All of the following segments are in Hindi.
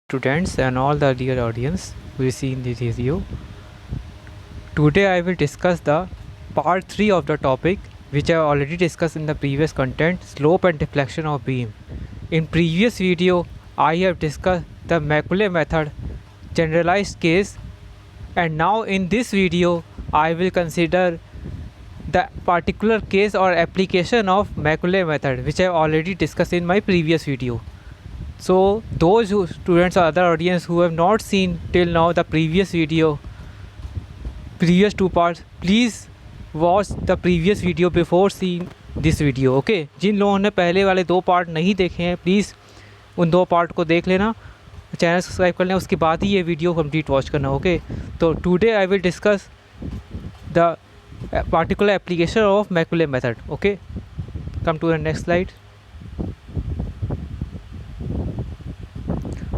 students and all the dear audience who see in this video. Today I will discuss the part 3 of the topic which I already discussed in the previous content, slope and deflection of beam. In previous video I have discussed the Macaulay method, generalized case, and now in this video I will consider the particular case or application of Macaulay method which I have already discussed in my previous video. So those students or other audience who have not seen till now the previous video, previous two parts, please watch the previous video before seeing this video. Okay, जिन लोगों ने पहले वाले दो पार्ट नहीं देखे हैं प्लीज़ उन दो पार्ट को देख लेना, चैनल सब्सक्राइब कर लेना, उसके बाद ही ये वीडियो कंप्लीट वॉच करना. ओके, तो today I will discuss the particular application of Macaulay method. Okay, come to the next slide.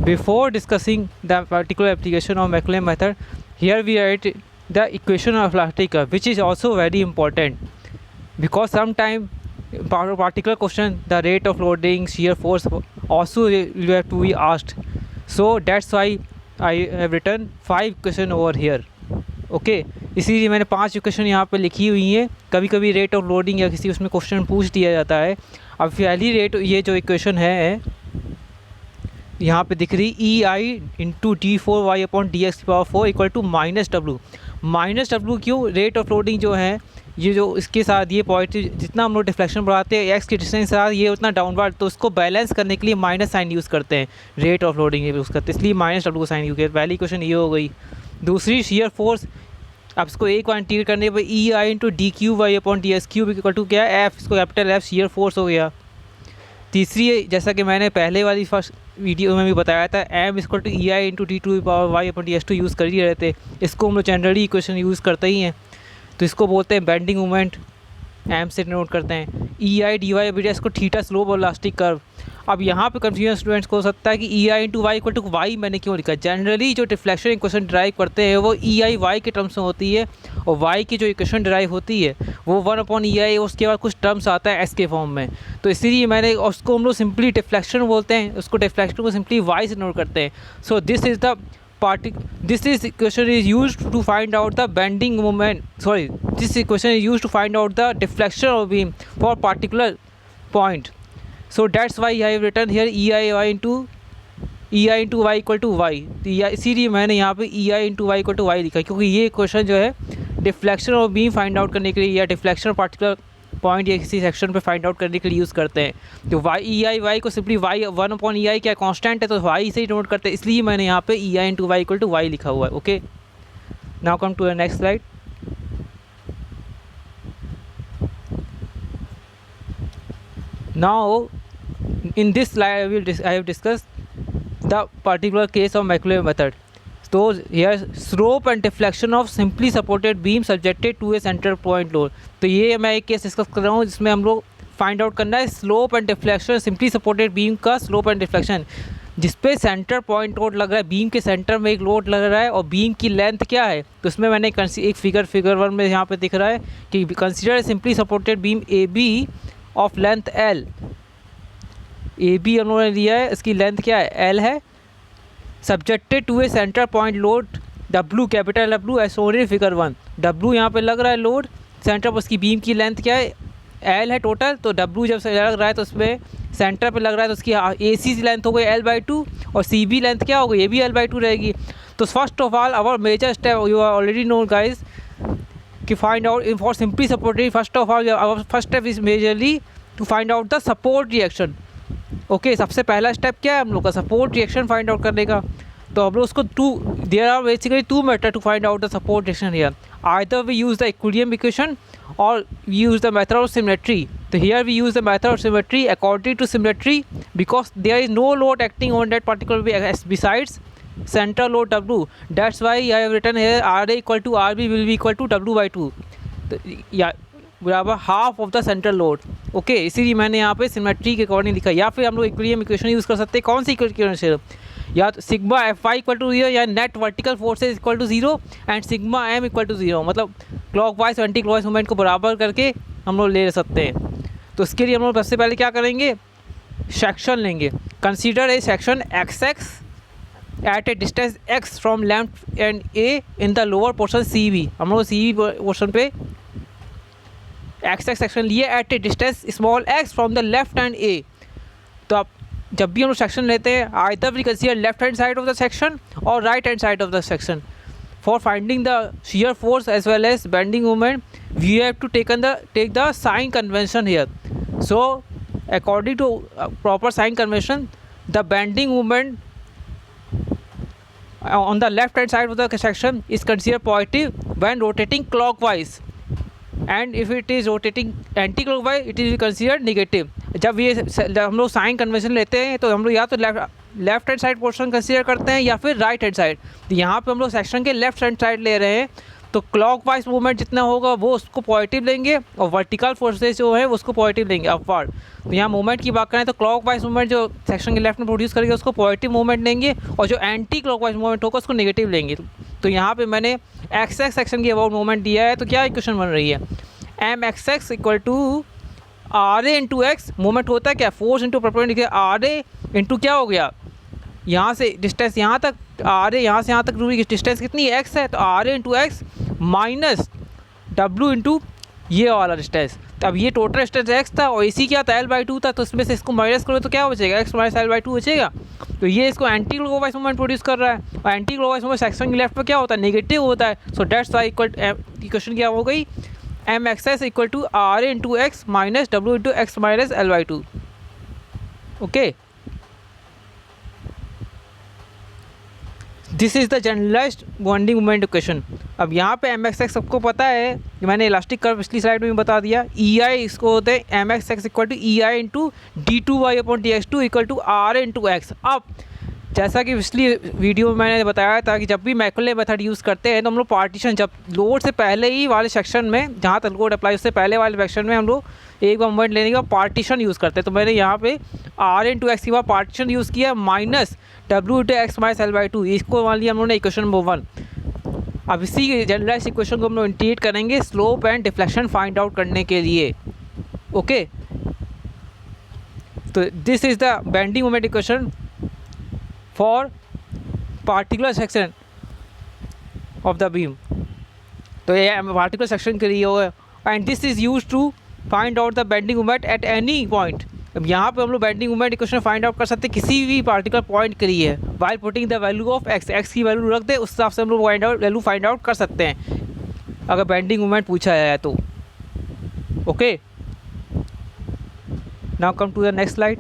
Before discussing the particular application of Macaulay method, here we write the equation of elastic curve, which is also very important because sometime particular question the rate of loading, shear force also will have to be asked. So that's why I have written 5 question over here. Okay, इसीलिए मैंने 5 इक्वेशन यहाँ पे लिखी हुई हैं. कभी कभी रेट ऑफ लोडिंग या किसी उसमें क्वेश्चन पूछ दिया जाता है. अब पहली रेट ये जो इक्वेशन है यहाँ पे दिख रही E I into D 4 Y upon D X की power 4 equal to minus W. क्यों? रेट ऑफ लोडिंग जो है ये जो इसके साथ ये पॉजिटिव जितना हम लोग डिफ्लेक्शन बढ़ाते हैं एक्स के डिस्टेंस के साथ ये उतना डाउनवर्ड, तो उसको बैलेंस करने के लिए माइनस साइन यूज़ करते हैं, रेट ऑफ लोडिंग यूज़ करते हैं, इसलिए माइनस डब्लू को साइन यूज़ करते. पहली क्वेश्चन ये हो गई. दूसरी शेयर फोर्स, अब इसको एक क्वांटिटी करने पर E I into D Q Y upon D S Q equal to क्या है एफ, इसको कैपिटल एफ शेयर फोर्स हो गया. तीसरी, जैसा कि मैंने पहले वाली फर्स्ट वीडियो में भी बताया था, M equal to E I into D two power Y upon D S two use कर ही रहे थे. इसको हम लोग जनरली इक्वेशन यूज़ करते ही हैं, तो इसको बोलते हैं बेंडिंग मोमेंट, एम से नोट करते हैं. ई आई डी वाई बी इसको थीटा स्लोप और इलास्टिक कर्व. अब यहाँ पे कंफ्यूजन स्टूडेंट्स को हो सकता है कि E I into Y equal to Y मैंने क्यों लिखा. जनरली जो डिफ्लेक्शन इक्वेशन ड्राइव करते हैं वो ई आई वाई के टर्म्स में होती है, और वाई की जो इक्वेशन ड्राइव होती है वो 1 अपॉन ई आई, उसके बाद कुछ टर्म्स आता है एस के फॉर्म में. तो इसीलिए मैंने उसको हम लोग सिंपली डिफ्लेक्शन बोलते हैं, उसको डिफ्लेक्शन को सिंपली वाई से नोट करते हैं. So this is the this equation is used to find out the bending moment. This equation is used to find out the deflection of beam for particular point. So that's why I have written here ei into y equal to y. इसीलिए मैंने यहाँ पे ei into y equal to y लिखा, क्योंकि ये क्वेश्चन जो है deflection of beam find out करने के लिए या डिफ्लेक्शन पार्टिकुलर पॉइंट या किसी सेक्शन पे फाइंड आउट करने के लिए यूज़ करते हैं. तो वाई ई आई वाई को सिंपली वाई 1 अपॉन ई आई क्या कांस्टेंट है, तो वाई से ही नोट करते हैं, इसलिए मैंने यहाँ पे E I into Y equal to Y लिखा हुआ है. Okay, now come to the next slide. Now in this slide I have discussed the particular case of Macaulay method. तो here slope and deflection of simply supported beam subjected to a center point load. तो ये मैं एक केस डिस्कस कर रहा हूँ जिसमें हम लोग फाइंड आउट करना है slope and deflection simply supported beam का स्लोप एंड डिफ्लेक्शन, जिसपे सेंटर पॉइंट लोड लग रहा है, बीम के सेंटर में एक लोड लग रहा है और बीम की लेंथ क्या है. तो उसमें मैंने एक फिगर 1 में यहाँ पे दिख रहा है कि consider simply supported beam A B of length L. A B हम लोगों ने लिया है, इसकी लेंथ क्या है एल है, subjected to a centre point load W, capital W as on figure 1. W यहाँ पे लग रहा है लोड, सेंटर पर उसकी बीम की लेंथ क्या है एल है टोटल. तो डब्लू जब से लग रहा है तो उसमें सेंटर पे लग रहा है तो उसकी ए सी लेंथ हो गई L/2 और सी बी लेंथ क्या हो गई, ये भी L/2 रहेगी. तो first of all our major step you are already known guys कि find out for simply supported. First of all our first step is majorly to find out the support reaction. Okay, सबसे पहला स्टेप क्या है हम लोग का, सपोर्ट रिएक्शन फाइंड आउट करने का. तो हम लोग उसको there are basically 2 method to find out the support reaction here. Either we use the equilibrium equation और we use the method of symmetry. तो here we use the method of symmetry according to symmetry because there is no load acting on that particular besides center load W. That's why I have written here RA equal to RB will be equal to W/2, या बराबर half of the central load. Okay, इसीलिए मैंने यहाँ पे सिमेट्री के अकॉर्डिंग लिखा. या फिर हम लोग इक्विलिब्रियम इक्वेशन यूज़ कर सकते हैं. कौन सी इक्वेशन, या तो sigma F Y equal to 0 या net vertical forces equal to 0 and sigma M equal to 0. मतलब क्लॉकवाइज एंटी क्लॉकवाइज मूवमेंट को बराबर करके हम लोग ले सकते हैं. तो इसके लिए हम लोग सबसे पहले क्या करेंगे, सेक्शन लेंगे. Consider a section X X at a distance x from left end a in the lower portion CV। हम लोग CV पोर्शन पे एक्स सेक्शन लिए at a distance small x from the left hand A। तो अब जब भी हम लोग सेक्शन लेते हैं either we consider left hand side of the section और right hand side of the section for finding the shear force as well as bending moment we have to take the sign convention here. So according to proper sign convention the bending moment on the left hand side of the section is considered positive when rotating clockwise and if it is rotating anti clockwise it is considered negative. जब हम लोग साइन कन्वेंशन लेते हैं तो हम लोग या तो left hand side portion consider करते हैं या फिर राइट हैंड साइड। तो यहाँ पे हम लोग सेक्शन के लेफ्ट हैंड साइड ले रहे हैं तो क्लॉकवाइज मूवमेंट जितना होगा वो उसको पॉजिटिव लेंगे और वर्टिकल फोर्सेस जो है उसको पॉजिटिव लेंगे अपवर्ड। तो यहाँ मूवमेंट की बात करें तो क्लॉकवाइज मूवमेंट जो सेक्शन के लेफ्ट में प्रोड्यूस करेंगे उसको पॉजिटिव मूवमेंट लेंगे और जो एंटी क्लॉकवाइज मूवमेंट होगा उसको नेगेटिव लेंगे। तो यहाँ पे मैंने एक्स एक्स सेक्शन की अबाउट मूवमेंट दिया है। तो क्या इक्वेशन बन रही है M X X equal to R A into X. Movement होता है क्या force into perpendicular R A into क्या हो गया यहाँ से डिस्टेंस यहाँ तक आर ए यहाँ से यहाँ तक दूरी की डिस्टेंस कितनी एक्स है तो R A into X minus W into ये वाला डिस्टेंस। तो अब ये टोटल डिस्टेंस एक्स था और इसी क्या था L/2 था तो इसमें से इसको माइनस करो तो क्या बचेगा एक्स माइनस L/2 बचेगा। तो ये इसको एंटी क्लॉकवाइज मूवमेंट प्रोड्यूस कर रहा है और एंटी क्लॉकवाइज मूवमेंट सेक्शन के लेफ्ट पर क्या होता है नेगेटिव होता है। सो दैट्स वाई इक्वेशन क्या हो गई M X S equal to R A into X minus W into X minus L/2। Okay this is the generalised bonding moment equation. अब यहाँ पे एम एक्स एक्स सबको पता है मैंने इलास्टिक कर्व पिछली स्लाइड में बता दिया। ई आई इसको होते हैं M X X equal to E I into D2y upon DX2 equal to R into X. अब जैसा कि पिछली वीडियो में मैंने बताया था कि जब भी मैकुले मेथड यूज़ करते हैं तो हम लोग पार्टीशन जब लोड से पहले ही वाले सेक्शन में जहाँ तक लोड अप्लाई उससे पहले वाले सेक्शन में हम लोग एक बार मोमेंट लेने के बाद पार्टीशन यूज़ करते हैं। तो मैंने यहाँ पे आर इंटू एक्स के बाद पार्टीशन यूज़ किया minus W into X minus L/2। इसको मान लिया हम लोगों ने इक्वेशन नंबर 1। अब इसी जनरलाइज इक्वेशन को हम लोग इंटीग्रेट करेंगे slope and deflection find out करने के लिए। ओके तो this is the bending moment equation for particular section of the beam. तो ये पार्टिकुलर सेक्शन के लिए होगा and this is use to find out the bending moment at any point. अब यहाँ पे हम लोग bending moment equation find out कर सकते हैं किसी भी पार्टिकुलर पॉइंट के लिए while putting the value of x. X की वैल्यू रख दे उस हिसाब से हम लोग वैल्यू फाइंड आउट कर सकते हैं अगर बेंडिंग मोमेंट पूछा जाए तो। Okay now come to the next slide.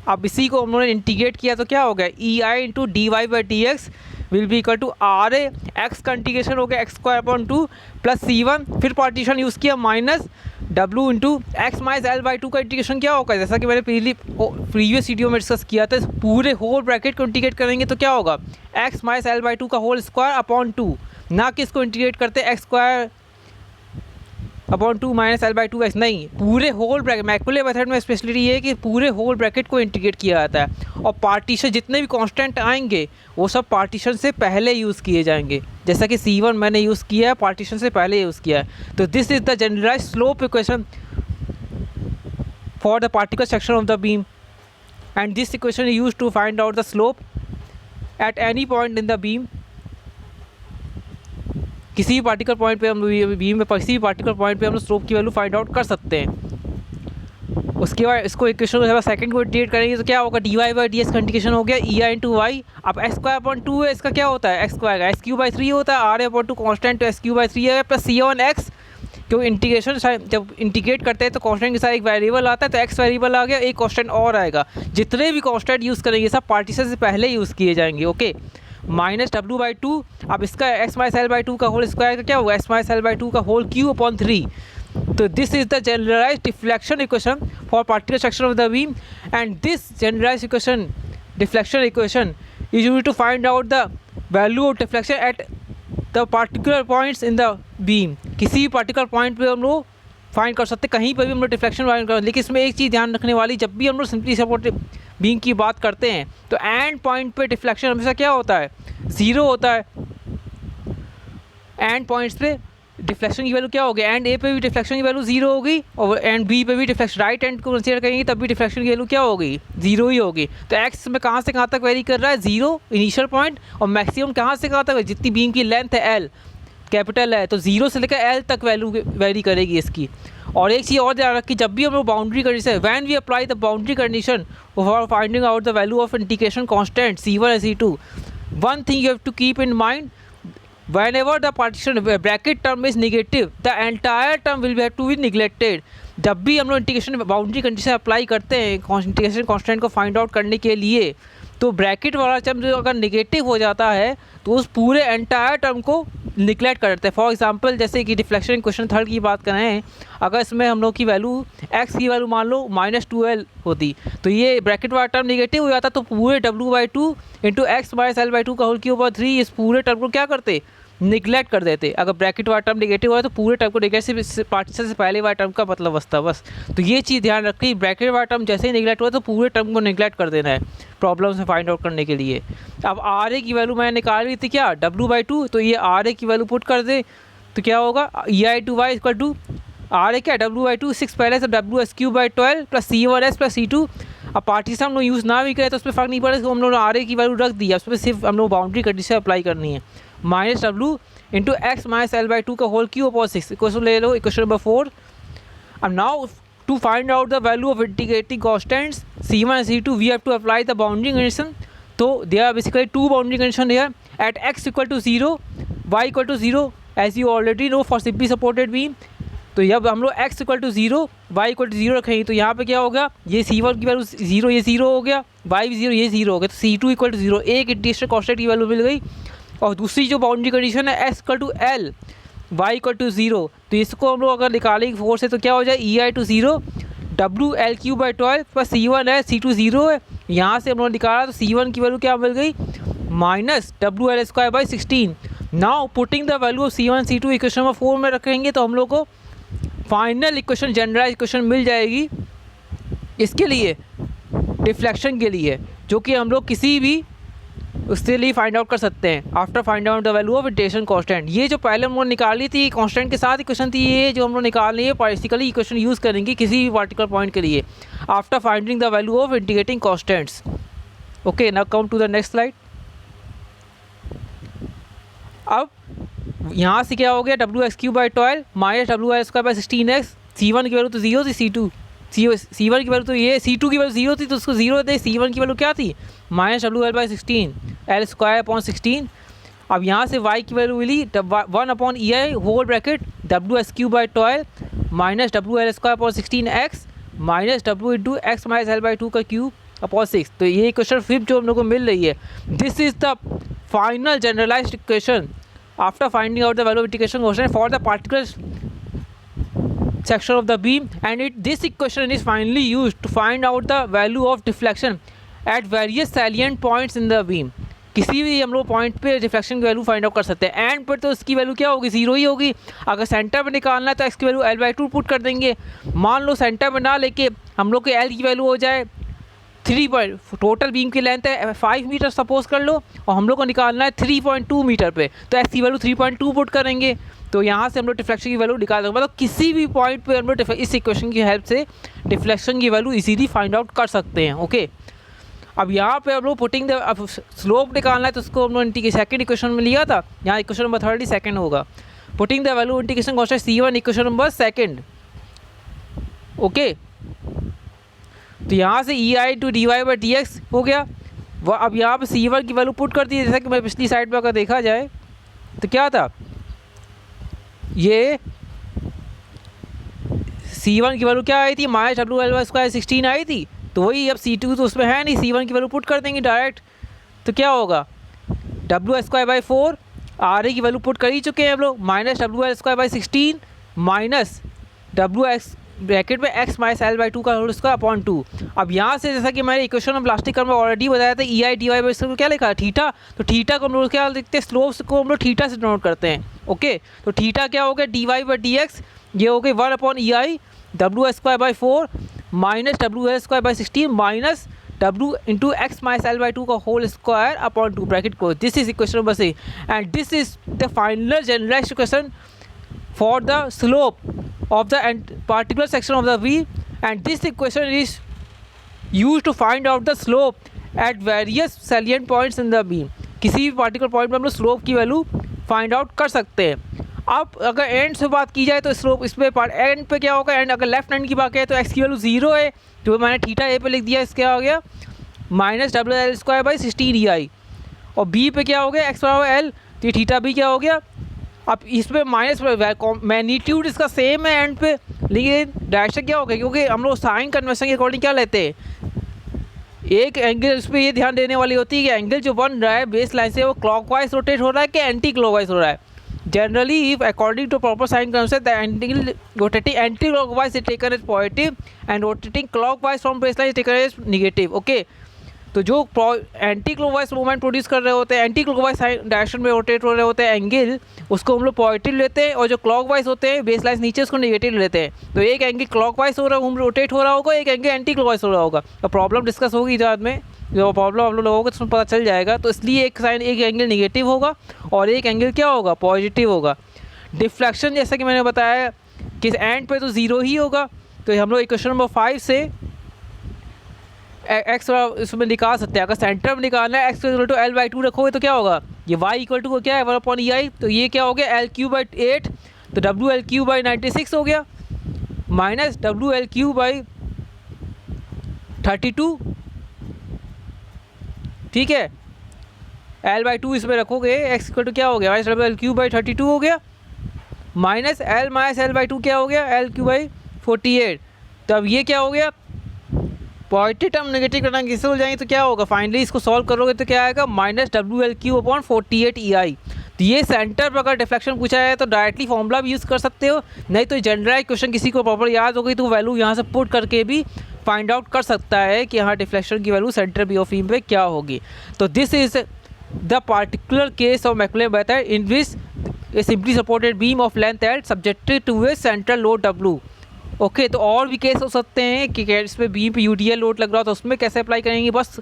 अब इसी को हम लोगों ने इंटीग्रेट किया तो क्या हो गया E I into dy/dx will be equal to R A X का इंटीग्रेशन हो गया x² प्लस C1 फिर पार्टीशन यूज़ किया minus w into X minus L/2 का इंटीग्रेशन क्या होगा जैसा कि मैंने प्रीवियस वीडियो में डिस्कस किया था पूरे होल ब्रैकेट को इंटीग्रेट करेंगे तो क्या होगा एक्स माइनस L/2 का होल स्क्वायर अपॉन 2 ना कि इसको इंटीग्रेट करते x² अपॉन 2 माइनस L/2x नहीं पूरे होल ब्रैकेट। मैकुले मेथड में स्पेशलिटी ये है कि पूरे होल ब्रैकेट को इंटीग्रेट किया जाता है और पार्टीशन जितने भी कांस्टेंट आएंगे वो सब पार्टीशन से पहले यूज़ किए जाएंगे। जैसा कि C1 मैंने यूज़ किया है पार्टीशन से पहले यूज़ किया है। तो this is the generalised slope equation for the particular section of the beam and this equation is used to find out the slope at any point in the beam. किसी भी पार्टिकुलर पॉइंट पे हम बीम में किसी भी पार्टिकुलर पॉइंट पे हम लोग स्लोप की वैल्यू फाइंड आउट कर सकते हैं। उसके बाद इसको इक्वेशन सेकंड को इंटीग्रेट करेंगे तो क्या होगा dy/dx का इंटीग्रेशन हो गया ई आई इंटू वाई। अब x²/2 है इसका क्या होता है x² का x³/3 होता है r/2 कॉन्स्टेंट तो x³/3 है प्लस C1x क्योंकि इंटीग्रेशन जब इंटीग्रेट करते हैं तो कॉन्स्टेंट के साथ एक वेरिएबल आता है तो x वेरिएबल आ गया एक कॉन्स्टेंट और आएगा। जितने भी कॉन्स्टेंट यूज़ करेंगे सब पार्टीशन से पहले यूज़ किए जाएंगे। ओके माइनस W/2 अब इसका x माइनस L/2 का होल स्क्वायर का क्या होगा x माइनस L/2 का होल क्यूब अपॉन 3। तो this is the generalised deflection equation for particular section of the beam and this generalised equation deflection equation is used to find out the value of deflection at the particular points in the beam. किसी भी पार्टिकुलर पॉइंट पे हम लोग फाइंड कर सकते हैं कहीं पर भी हम लोग डिफ्लेक्शन फाइंड कर। लेकिन इसमें एक चीज़ ध्यान रखने वाली जब भी हम लोग सिंपली सपोर्टिव बीम की बात करते हैं तो एंड पॉइंट पे डिफ्लेक्शन हमेशा क्या होता है 0 होता है। एंड पॉइंट्स पे डिफ्लेक्शन की वैल्यू क्या होगी, एंड ए पे भी डिफ्लेक्शन की वैल्यू 0 होगी और एंड बी पे भी डिफ्लेक्शन, राइट एंड को कंसीडर करेंगे तब भी डिफ्लेक्शन की वैल्यू क्या होगी, 0 ही होगी। तो एक्स में कहाँ से कहाँ तक वेरी कर रहा है, 0 इनिशियल पॉइंट, और मैक्सिमम कहाँ से कहाँ तक, जितनी बीम की लेंथ है एल कैपिटल है तो 0 से लेकर एल तक वैल्यू वेरी करेगी इसकी। और एक चीज़ और ध्यान रखिए, जब भी हम लोग boundary condition, when we apply the boundary condition for finding out the value of integration constant C1 and C2, one thing you have to keep in mind, whenever the partition bracket term is negative the entire term will have to be neglected। जब भी हम लोग इंटीग्रेशन बाउंड्री कंडीशन अप्लाई करते हैं इंटीग्रेशन कांस्टेंट को फाइंड आउट करने के लिए, तो ब्रैकेट वाला टर्म जो अगर नेगेटिव हो जाता है तो उस पूरे एंटायर टर्म को निगलेक्ट कर देते हैं। फॉर एग्जांपल जैसे कि डिफ्लेक्शन क्वेश्चन थर्ड की बात करें, अगर इसमें हम लोग की वैल्यू x की वैल्यू मान लो -2l होती, तो ये ब्रैकेट वाला टर्म नेगेटिव हो जाता तो पूरे w/2 into X minus l/2 का होल क्यूब ओवर 3 इस पूरे टर्म को क्या करते, निगलेक्ट कर देते। अगर ब्रैकेट वाला टर्म नेगेटिव है तो पूरे टर्म को नेगेटिव, पार्टीशन से पहले वाला टर्म का मतलब बसता बस। तो ये चीज़ ध्यान रखिए, ब्रैकेट वाला टर्म जैसे ही निगलेक्ट हुआ तो पूरे टर्म को निगलेक्ट कर देना है प्रॉब्लम से फाइंड आउट करने के लिए। अब आर ए की वैल्यू मैंने निकाल ली थी क्या, w/2, तो ये आर ए की वैल्यू पुट कर दे तो क्या होगा, ei/y इक्वल टू आर ए क्या w/2 6 पहले से w^3/12 plus C1s plus C2। अब पार्टीशन हम लोग यूज़ ना भी करें तो उसमें फ़र्क नहीं पड़ेगा, हम लोग आर ए की वैल्यू रख दी है, उसमें सिर्फ हम लोग बाउंड्री कंडीशन अप्लाई करनी है, -w into X minus l/2 का होल क्यूब अपॉन 6 इक्वेशन ले लो, इक्वेशन नंबर 4। अब now to find out the value of integrating constants C1 and C2 we have to apply the boundary condition. तो there are basically two boundary condition here, at x equal to 0 y equal to 0 as you already know for simply supported beam. तो जब हम लोग x equal to 0 y equal to 0 रखेंगे तो यहाँ पे क्या होगा, ये C1 की वैल्यू 0, ये 0 हो गया, y भी 0, ये 0 हो गया, तो C2 इक्वल टू 0, एक इंटीग्रेशन कांस्टेंट की वैल्यू मिल गई। और दूसरी जो बाउंड्री कंडीशन है x equal to l y equal to 0, तो इसको हम लोग अगर निकालेंगे 4 से तो क्या हो जाए, ei/0 w^3/12 प्लस C1 है, C2 0 है, यहाँ से हम लोग निकाला तो C1 की वैल्यू क्या मिल गई, -WL²/16। Now putting the value of C1 C2 equation number 4 में रखेंगे तो हम लोग को फाइनल इक्वेशन, जनरलाइज इक्वेशन मिल जाएगी इसके लिए, डिफ्लेक्शन के लिए, जो कि हम लोग किसी भी उसके लिए फाइंड आउट कर सकते हैं after find out the value of integration constant. ये जो पहले हम लोग निकाली थी कांस्टेंट के साथ इक्वेशन थी, ये जो हम लोग निकालनी है बेसिकली इक्वेशन यूज़ करेंगे किसी भी पार्टिकुलर पॉइंट के लिए after finding the value of integrating constants. Okay, now come to the next slide. अब यहाँ से क्या हो गया, w^3/12 माइनस WL²/16x, C1 की वैल्यू तो 0 थी, C1 की वैल्यू तो ये C2 की वैल्यू 0 थी तो उसको 0 दे, C1 की वैल्यू क्या थी, -WL/16 l²/16। अब यहाँ से y की वैल्यू मिली 1/ei whole bracket w^3/12 minus WL²/16x minus w into X minus l/2 का क्यूब अपॉन 6। तो ये इक्वेशन फिफ्थ जो हम लोग को मिल रही है, this is the final generalised equation after finding out the value of integration constant for the particular section of the beam, and this equation is finally used to find out the value of deflection at various salient points in the beam। किसी भी हम लोग पॉइंट पे डिफ्लेक्शन की वैल्यू फाइंड आउट कर सकते हैं, एंड पर तो इसकी वैल्यू क्या होगी, 0 ही होगी। अगर सेंटर में निकालना है तो x की वैल्यू l/2 पुट कर देंगे। मान लो सेंटर में ना लेके हम लोग के l की वैल्यू हो जाए 3 पॉइंट, टोटल बीम की लेंथ है 5 मीटर सपोज कर लो, और हम लोग को निकालना है 3.2 मीटर पे, तो x की वैल्यू 3.2 पुट करेंगे, तो यहाँ से हम लोग डिफ्लेक्शन की वैल्यू निकाल देंगे। मतलब किसी भी पॉइंट पे हम लोग इस इक्वेशन की हेल्प से डिफ्लेक्शन की वैल्यू इजीली फाइंड आउट कर सकते हैं। ओके, अब यहाँ पे हम लोग पुटिंग द, अब स्लोप निकालना है तो उसको हम लोग सेकंड इक्वेशन में लिया था, यहाँ इक्वेशन नंबर 30 सेकंड होगा। Putting the value integration constant C1 equation number second. Okay, तो यहाँ से ei/dy/dx हो गया। वह अब यहाँ पे C1 की वैल्यू पुट कर दी, जैसा कि मैं पिछली साइड पर अगर देखा जाए तो क्या था, ये C1 की वैल्यू क्या आई थी, -WL²/16 आई थी, तो वही अब C2 तो उसमें है नहीं, C1 की वैल्यू पुट कर देंगे डायरेक्ट, तो क्या होगा W²/4, RA की वैल्यू पुट कर ही चुके हैं हम लोग, -WL²/16 माइनस WX ब्रैकेट में x माइनस l/2 का होल स्क्वायर अपॉन 2। अब यहाँ से जैसा कि मैंने इक्वेशन में प्लास्टिक में ऑलरेडी बताया था, ei/dy क्या लिखा है, थीटा, तो थीटा को हम लोग क्या लिखते हैं, स्लोप को हम लोग थीटा से डिनोट करते हैं। ओके, तो थीटा क्या हो गया, dy/dx, ये हो गई 1/ei W²/4 minus WL²/16 minus w into X minus l/2 का होल स्क्वायर अपॉन 2 ब्रैकेट को। This is equation number 6 and this is the final generalised equation for the slope of the particular section of the V, and this equation is used to find out the slope at various salient points in the beam. किसी भी पार्टिकुलर पॉइंट में हम लोग स्लोप की वैल्यू फाइंड आउट कर सकते हैं. अब अगर एंड से बात की जाए तो स्लोप इसमें एंड पे क्या होगा, एंड अगर लेफ्ट हैंड की बात करें तो एक्स की वैल्यू 0 है, तो मैंने थीटा ए पे लिख दिया, इसके आ गया -WL²/16EI, और बी पे क्या हो गया x/L, तो ये थीटा भी क्या हो गया. अब इसमें माइनस मैग्नीट्यूड इसका सेम है एंड पे, लेकिन डायरेक्शन क्या हो गया, क्योंकि हम लोग साइन कन्वेंशन के अकॉर्डिंग क्या लेते हैं, एक एंगल इस पर ये ध्यान देने वाली होती है कि एंगल जो बन रहा है बेस लाइन से वो क्लॉकवाइज रोटेट हो रहा है कि एंटी क्लॉकवाइज हो रहा है. Generally if according to proper sign convention the angle rotating anti clockwise is taken as positive and rotating clockwise from base line is taken as negative. Okay, तो जो एंटी क्लॉकवाइज मूवमेंट प्रोड्यूस कर रहे होते हैं, एंटी क्लॉकवाइज डायरेक्शन में रोटेट हो रहे होते हैं एंगल, उसको हम लोग पॉजिटिव लेते हैं, और जो क्लॉकवाइज होते हैं बेस लाइन नीचे उसको नेगेटिव लेते हैं. तो एक एंगल क्लॉकवाइज हो रहा है, रोटेट हो रहा होगा, एक एंगल एंटी क्लॉकवाइज हो रहा होगा. तो प्रॉब्लम डिस्कस होगी बाद में, जो प्रॉब्लम हम लोगों को तो पता चल जाएगा. तो इसलिए एक साइन एक एंगल नेगेटिव होगा और एक एंगल क्या होगा, पॉजिटिव होगा. डिफ्लेक्शन जैसा कि मैंने बताया कि एंड पे तो 0 ही होगा, तो हम लोग इक्वेशन नंबर 5 से एक्स इसमें निकाल सकते हैं. अगर सेंटर में निकालना है x=L/2 रखोगे तो क्या होगा, ये y= क्या है 1/EI, तो ये क्या हो गया L3/8, तो WL3/96 हो गया, माइनस WL3/32. ठीक है, L/2 इसमें रखोगे, x= क्या हो गया -WL3/32 हो गया, माइनस L/2 क्या हो गया L3/48. तो अब ये क्या हो गया, पॉजिटिव टर्म नेगेटिव करना किससे हो जाएंगे, तो क्या होगा, फाइनली इसको सॉल्व करोगे तो क्या आएगा -WL3/48EI. तो ये सेंटर पर अगर डिफ्लेक्शन पूछा है तो डायरेक्टली फॉर्मूला भी यूज़ कर सकते हो, नहीं तो जनरल क्वेश्चन किसी को प्रॉपर याद हो गई तो वैल्यू यहाँ से पुट करके भी फाइंड आउट कर सकता है कि यहाँ डिफ्लेक्शन की value center B of beam पे क्या होगी. तो this is the particular case of Macaulay method in which a simply supported beam of length L subjected to a central load W. Okay, तो और भी केस हो सकते हैं कि इस पर बीम पे UDL लोड लग रहा हो तो उसमें कैसे अप्लाई करेंगे. बस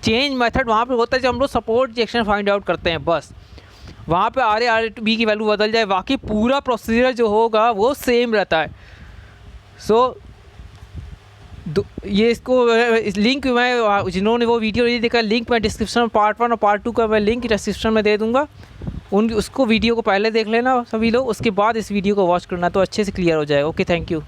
चेंज मेथड वहाँ पे होता है जब हम लोग सपोर्ट रिएक्शन फाइंड आउट करते हैं, बस वहाँ पे RA/RB की वैल्यू बदल जाए, बाकी पूरा प्रोसीजर जो होगा वो सेम रहता है. सो ये इसको लिंक मैं जिन्होंने वो वीडियो नहीं देखा, लिंक मैं डिस्क्रिप्शन में पार्ट 1 और पार्ट 2 का मैं लिंक डिस्क्रिप्शन में दे दूँगा. उसको वीडियो को पहले देख लेना सभी लोग, उसके बाद इस वीडियो को वॉच करना तो अच्छे से क्लियर हो जाएगा. Okay, thank you.